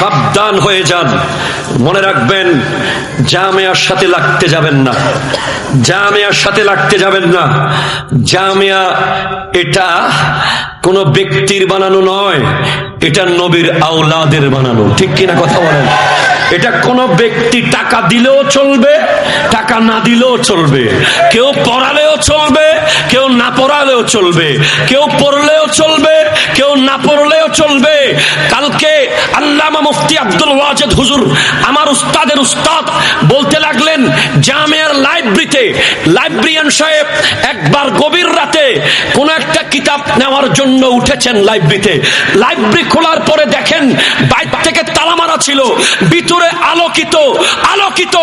সাবধান হয়ে যান। মনে রাখবেন, জামিয়ার সাথে লাগতে যাবেন না, জামিয়ার সাথে লাগতে যাবেন না। জামিয়া এটা কোন ব্যক্তির বানানো নয়, এটা নবীর আওলাদের বানানো। ঠিক কিনা কথা বলেন? এটা কোন ব্যক্তি টাকা দিলেও চলবে, টাকা না দিলেও চলবে, কেউ পড়ালেও চলবে, কেউ না পড়ালেও চলবে, কেউ পড়লেও চলবে, কেউ না পড়লেও চলবে। কালকে আল্লামা মুফতি আব্দুল ওয়াজেদ হুজুর, আমার উস্তাদের উস্তাদ, বলতে লাগলেন জামিয়ার লাইব্রেরিতে লাইব্রেরিয়ান সাহেব একবার গভীর রাতে কোন একটা কিতাব নেওয়ার জন্য উঠেছেন লাইব্রেরিতে। লাইব্রেরি খোলার পরে দেখেন বাইরে থেকে তালা মারা ছিল, ভিতরে আলোকিত আলোকিত,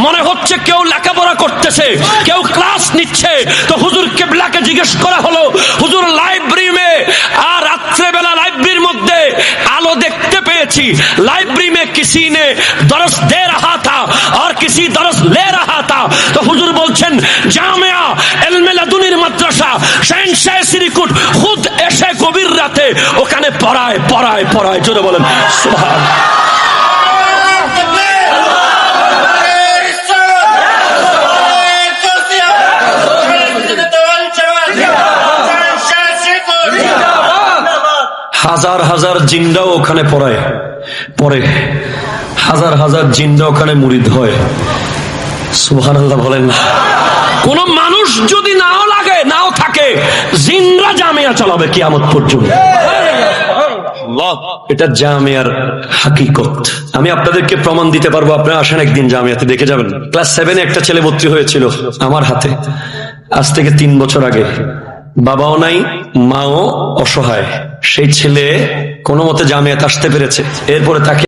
মনে হচ্ছে কেউ লেখাপড়া করতেছে, কেউ ক্লাস নিচ্ছে। তো হুজুর কেবলাকে জিজ্ঞেস করা হলো, হুজুর লাইব্রেরি মে, আর রাত্রেবেলা লাইব্রেরির মধ্যে আলো দেখতে পেয়েছি, लाइब्रेरी में किसी ने दरस दे रहा था और किसी दरस ले रहा था। तो हुजूर बोलছেন জামিয়া ইলমে লাদুনির মাদ্রাসা শহনशाह শ্রীকুট খুদ এসে গভীর রাতে ওখানে পড়ায় পড়ায় পড়ায়। জোরে বলেন সুবহানাল্লাহ। হাজার হাজার জিন্দাও ওখানে পড়ায় পড়ে, হাজার হাজার জিন্দা ওখানে মুরিদ হয়। সুবহানাল্লাহ বলেন। কোন মানুষ যদি নাও লাগে, নাও থাকে, জিন্দা জামিয়া চালাবে কিয়ামত পর্যন্ত। এটা জামিয়ার হাকিকত। আমি আপনাদেরকে প্রমাণ দিতে পারবো, আপনারা আসেন একদিন জামিয়াতে দেখে যাবেন। ক্লাস 7 একটা ছেলে ভর্তি হয়েছিল আমার হাতে, আজ থেকে 3 বছর আগে। বাবাও নাই, মাও অসহায়। সেই ছেলে কোনো মতে জামিয়াতে আসতে পেরেছে। এরপরে তাকে